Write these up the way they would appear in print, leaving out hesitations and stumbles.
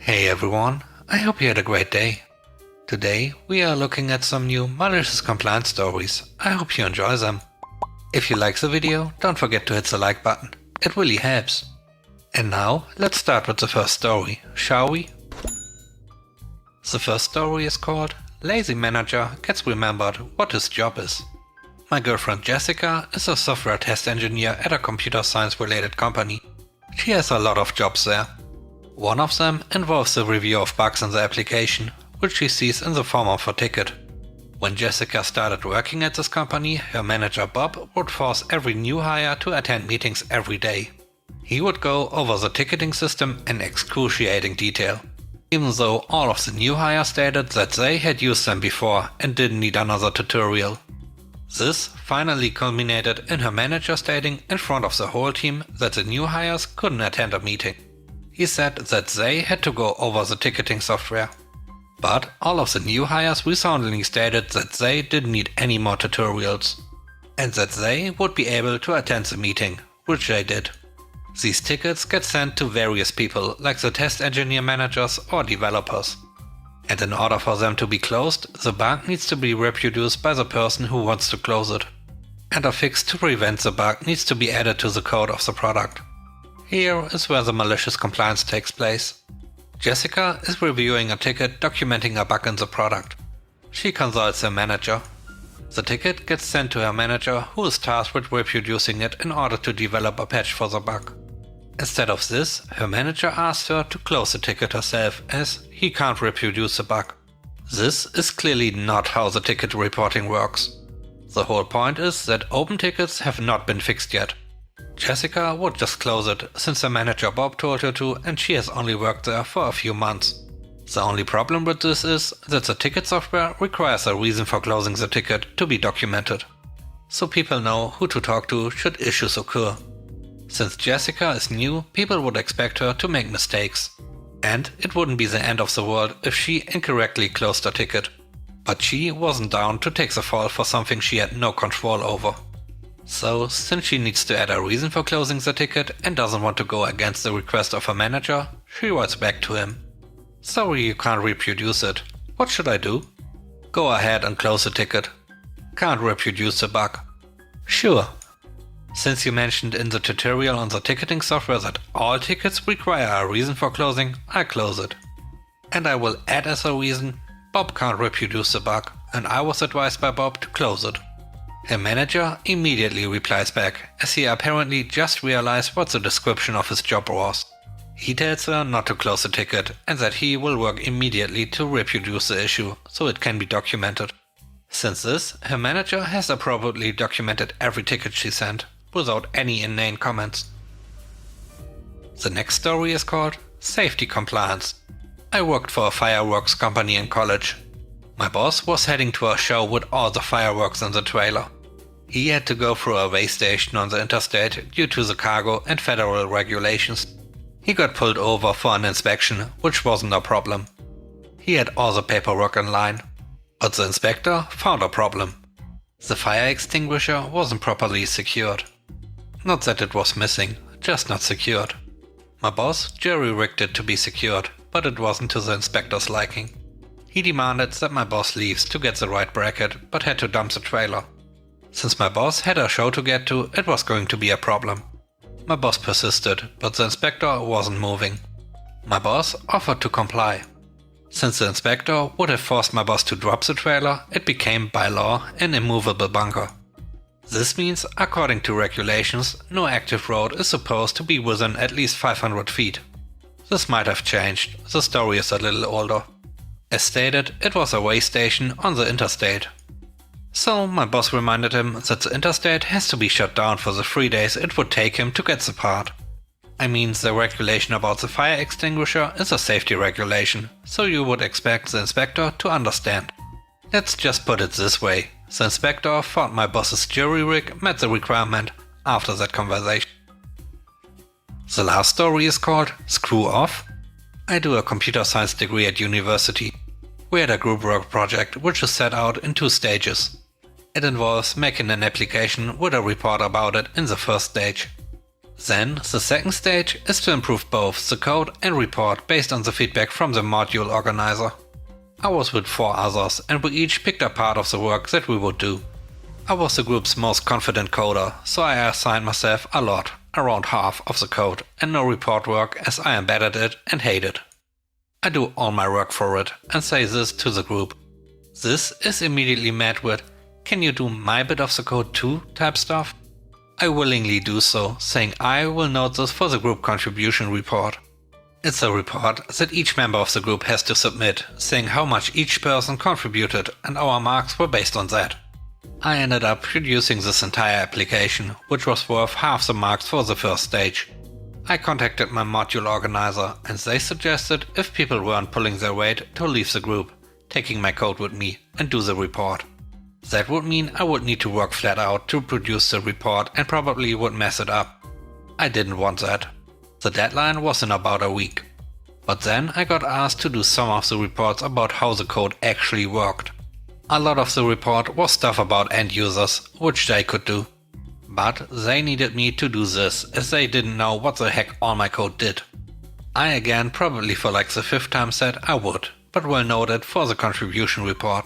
Hey everyone, I hope you had a great day. Today we are looking at some new malicious compliance stories. I hope you enjoy them. If you like the video, don't forget to hit the like button, it really helps. And now let's start with the first story, shall we? The first story is called Lazy Manager Gets Remembered What His Job Is. My girlfriend Jessica is a software test engineer at a computer science related company. She has a lot of jobs there. One of them involves the review of bugs in the application, which she sees in the form of a ticket. When Jessica started working at this company, her manager Bob would force every new hire to attend meetings every day. He would go over the ticketing system in excruciating detail, even though all of the new hires stated that they had used them before and didn't need another tutorial. This finally culminated in her manager stating in front of the whole team that the new hires couldn't attend a meeting. He said that they had to go over the ticketing software. But all of the new hires resoundingly stated that they didn't need any more tutorials, and that they would be able to attend the meeting, which they did. These tickets get sent to various people like the test engineer managers or developers. And in order for them to be closed, the bug needs to be reproduced by the person who wants to close it. And a fix to prevent the bug needs to be added to the code of the product. Here is where the malicious compliance takes place. Jessica is reviewing a ticket documenting a bug in the product. She consults her manager. The ticket gets sent to her manager, who is tasked with reproducing it in order to develop a patch for the bug. Instead of this, her manager asks her to close the ticket herself, as he can't reproduce the bug. This is clearly not how the ticket reporting works. The whole point is that open tickets have not been fixed yet. Jessica would just close it, since her manager Bob told her to, and she has only worked there for a few months. The only problem with this is that the ticket software requires a reason for closing the ticket to be documented, so people know who to talk to should issues occur. Since Jessica is new, people would expect her to make mistakes, and it wouldn't be the end of the world if she incorrectly closed a ticket. But she wasn't down to take the fall for something she had no control over. So, since she needs to add a reason for closing the ticket and doesn't want to go against the request of her manager, she writes back to him. Sorry you can't reproduce it. What should I do? Go ahead and close the ticket. Can't reproduce the bug. Sure. Since you mentioned in the tutorial on the ticketing software that all tickets require a reason for closing, I close it. And I will add as a reason, Bob can't reproduce the bug, and I was advised by Bob to close it. Her manager immediately replies back, as he apparently just realized what the description of his job was. He tells her not to close the ticket and that he will work immediately to reproduce the issue so it can be documented. Since this, her manager has appropriately documented every ticket she sent, without any inane comments. The next story is called Safety Compliance. I worked for a fireworks company in college. My boss was heading to a show with all the fireworks in the trailer. He had to go through a weigh station on the interstate due to the cargo and federal regulations. He got pulled over for an inspection, which wasn't a problem. He had all the paperwork in line. But the inspector found a problem. The fire extinguisher wasn't properly secured. Not that it was missing, just not secured. My boss jury-rigged it to be secured, but it wasn't to the inspector's liking. He demanded that my boss leaves to get the right bracket, but had to dump the trailer. Since my boss had a show to get to, it was going to be a problem. My boss persisted, but the inspector wasn't moving. My boss offered to comply. Since the inspector would have forced my boss to drop the trailer, it became, by law, an immovable bunker. This means, according to regulations, no active road is supposed to be within at least 500 feet. This might have changed, the story is a little older. As stated, it was a weigh station on the interstate. So my boss reminded him that the interstate has to be shut down for the 3 days it would take him to get the part. I mean, the regulation about the fire extinguisher is a safety regulation, so you would expect the inspector to understand. Let's just put it this way, the inspector thought my boss's jury rig met the requirement after that conversation. The last story is called Screw Off. I do a computer science degree at university. We had a group work project which is set out in 2 stages. It involves making an application with a report about it in the first stage. Then the second stage is to improve both the code and report based on the feedback from the module organizer. I was with 4 others and we each picked a part of the work that we would do. I was the group's most confident coder, so I assigned myself a lot, around half of the code, and no report work as I am bad at it and hate it. I do all my work for it and say this to the group. This is immediately met with, "Can you do my bit of the code too?" type stuff. I willingly do so, saying I will note this for the group contribution report. It's a report that each member of the group has to submit, saying how much each person contributed, and our marks were based on that. I ended up producing this entire application, which was worth half the marks for the first stage. I contacted my module organizer and they suggested if people weren't pulling their weight to leave the group, taking my code with me and do the report. That would mean I would need to work flat out to produce the report and probably would mess it up. I didn't want that. The deadline was in about a week. But then I got asked to do some of the reports about how the code actually worked. A lot of the report was stuff about end users, which they could do. But they needed me to do this, as they didn't know what the heck all my code did. I again, probably for like the 5th time, said I would, but well noted for the contribution report.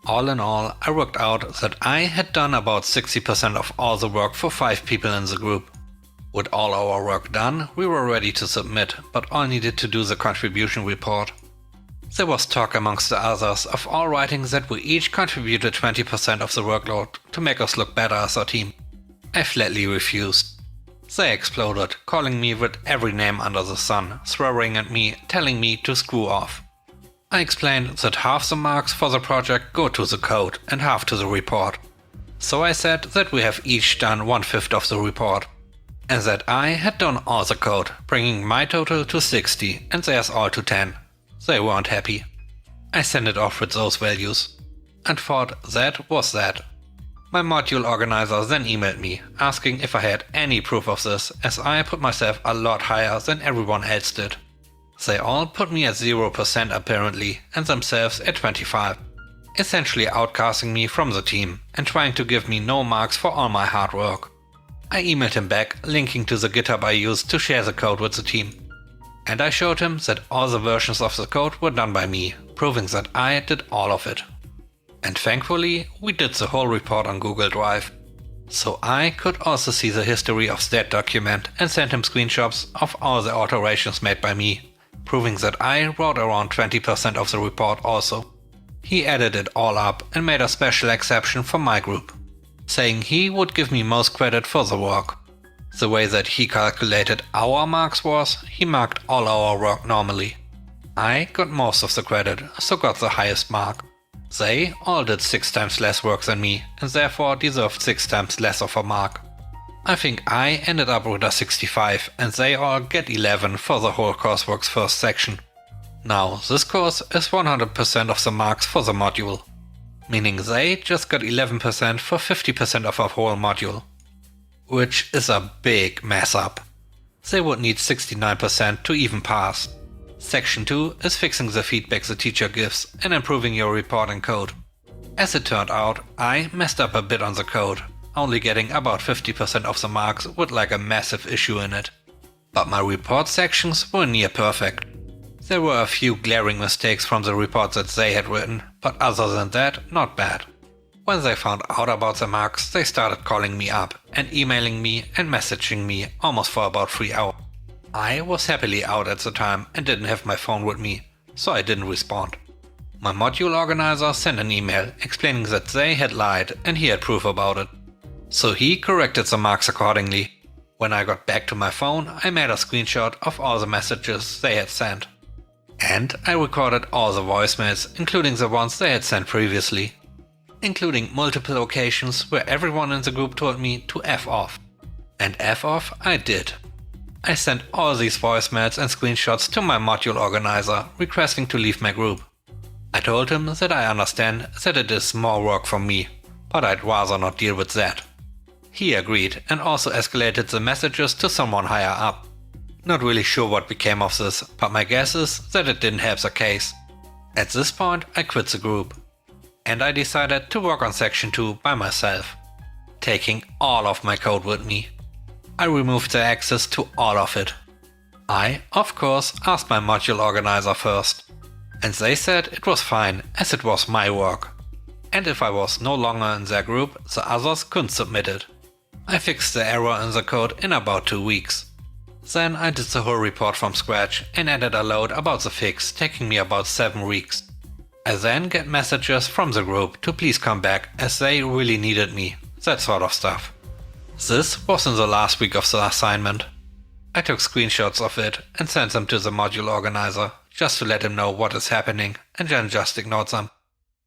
All in all, I worked out that I had done about 60% of all the work for 5 people in the group. With all our work done, we were ready to submit, but all needed to do the contribution report. There was talk amongst the others of all writing that we each contributed 20% of the workload to make us look better as a team. I flatly refused. They exploded, calling me with every name under the sun, swearing at me, telling me to screw off. I explained that half the marks for the project go to the code and half to the report. So I said that we have each done 1/5 of the report. And that I had done all the code, bringing my total to 60 and theirs all to 10. They weren't happy. I sent it off with those values, and thought that was that. My module organizer then emailed me, asking if I had any proof of this, as I put myself a lot higher than everyone else did. They all put me at 0% apparently, and themselves at 25, essentially outcasting me from the team, and trying to give me no marks for all my hard work. I emailed him back, linking to the GitHub I used to share the code with the team. And I showed him that all the versions of the code were done by me, proving that I did all of it. And thankfully, we did the whole report on Google Drive. So I could also see the history of that document and send him screenshots of all the alterations made by me, proving that I wrote around 20% of the report also. He added it all up and made a special exception for my group, saying he would give me most credit for the work. The way that he calculated our marks was, he marked all our work normally. I got most of the credit, so got the highest mark. They all did 6 times less work than me, and therefore deserved 6 times less of a mark. I think I ended up with a 65, and they all get 11 for the whole coursework's first section. Now, this course is 100% of the marks for the module, meaning they just got 11% for 50% of a whole module. Which is a big mess up. They would need 69% to even pass. Section 2 is fixing the feedback the teacher gives and improving your reporting code. As it turned out, I messed up a bit on the code, only getting about 50% of the marks with like a massive issue in it. But my report sections were near perfect. There were a few glaring mistakes from the report that they had written, but other than that, not bad. When they found out about the marks, they started calling me up and emailing me and messaging me almost for about 3 hours. I was happily out at the time and didn't have my phone with me, so I didn't respond. My module organizer sent an email explaining that they had lied and he had proof about it. So he corrected the marks accordingly. When I got back to my phone, I made a screenshot of all the messages they had sent. And I recorded all the voicemails, including the ones they had sent previously, including multiple occasions where everyone in the group told me to F off. And F off I did. I sent all these voicemails and screenshots to my module organizer requesting to leave my group. I told him that I understand that it is more work for me, but I'd rather not deal with that. He agreed and also escalated the messages to someone higher up. Not really sure what became of this, but my guess is that it didn't help the case. At this point I quit the group. And I decided to work on section 2 by myself, taking all of my code with me. I removed their access to all of it. I, of course, asked my module organizer first, and they said it was fine as it was my work. And if I was no longer in their group, the others couldn't submit it. I fixed the error in the code in about 2 weeks. Then I did the whole report from scratch and added a load about the fix, taking me about 7 weeks. I then get messages from the group to please come back as they really needed me, that sort of stuff. This was in the last week of the assignment. I took screenshots of it and sent them to the module organizer, just to let him know what is happening, and then just ignored them.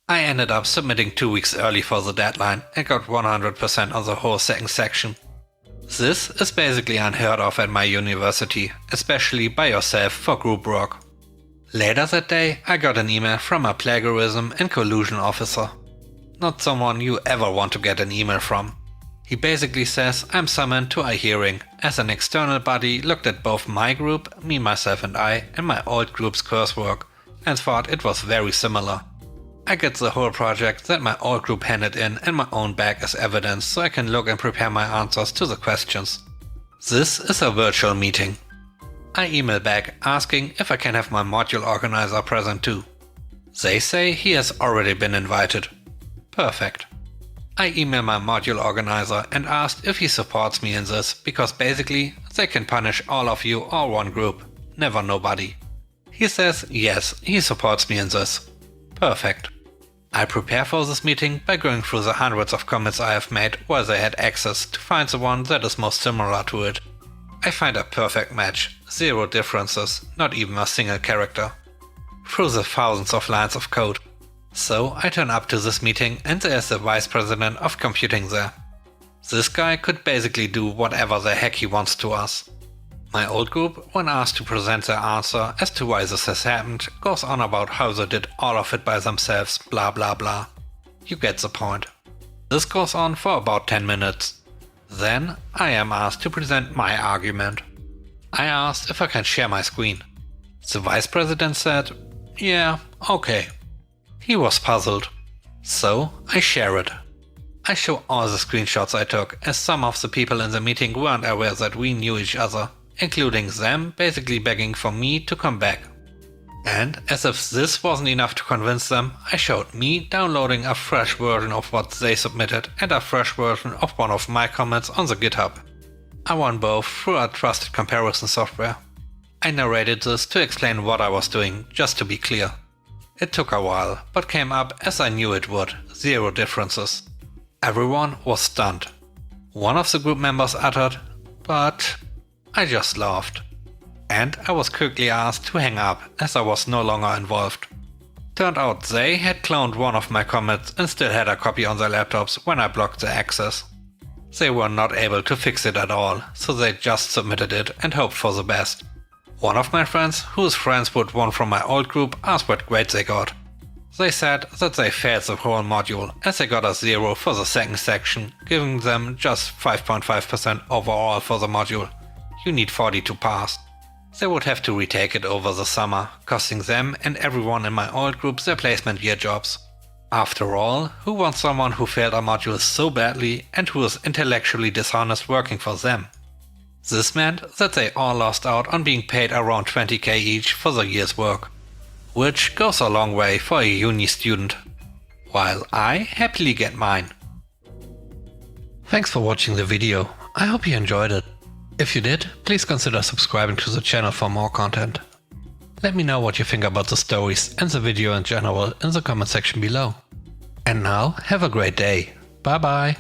I ended up submitting 2 weeks early for the deadline and got 100% on the whole second section. This is basically unheard of at my university, especially by yourself for group work. Later that day I got an email from a plagiarism and collusion officer. Not someone you ever want to get an email from. He basically says I'm summoned to a hearing, as an external body looked at both my group, me, myself and I, and my old group's coursework, and thought it was very similar. I get the whole project that my old group handed in and my own back as evidence so I can look and prepare my answers to the questions. This is a virtual meeting. I email back asking if I can have my module organizer present too. They say he has already been invited. Perfect. I email my module organizer and asked if he supports me in this, because basically they can punish all of you or one group, never nobody. He says yes, he supports me in this. Perfect. I prepare for this meeting by going through the hundreds of commits I have made where they had access to find the one that is most similar to it. I find a perfect match, 0 differences, not even a single character. Through the thousands of lines of code. So I turn up to this meeting and there's the vice president of computing there. This guy could basically do whatever the heck he wants to us. My old group, when asked to present their answer as to why this has happened, goes on about how they did all of it by themselves, blah blah blah. You get the point. This goes on for about 10 minutes. Then I am asked to present my argument. I asked if I can share my screen. The vice president said, yeah, okay. He was puzzled. So I share it. I show all the screenshots I took, as some of the people in the meeting weren't aware that we knew each other, including them basically begging for me to come back. And as if this wasn't enough to convince them, I showed me downloading a fresh version of what they submitted and a fresh version of one of my comments on the GitHub. I won both through a trusted comparison software. I narrated this to explain what I was doing, just to be clear. It took a while, but came up as I knew it would, 0 differences. Everyone was stunned. One of the group members uttered, but I just laughed. And I was quickly asked to hang up as I was no longer involved. Turned out they had cloned one of my comments and still had a copy on their laptops when I blocked the access. They were not able to fix it at all, so they just submitted it and hoped for the best. One of my friends, who is friends with one from my old group, asked what grades they got. They said that they failed the whole module as they got a 0 for the second section, giving them just 5.5% overall for the module. You need 40 to pass. They would have to retake it over the summer, costing them and everyone in my old group their placement year jobs. After all, who wants someone who failed a module so badly and who is intellectually dishonest working for them? This meant that they all lost out on being paid around 20k each for the year's work, which goes a long way for a uni student, while I happily get mine. Thanks for watching the video, I hope you enjoyed it. If you did, please consider subscribing to the channel for more content. Let me know what you think about the stories and the video in general in the comment section below. And now, have a great day. Bye bye.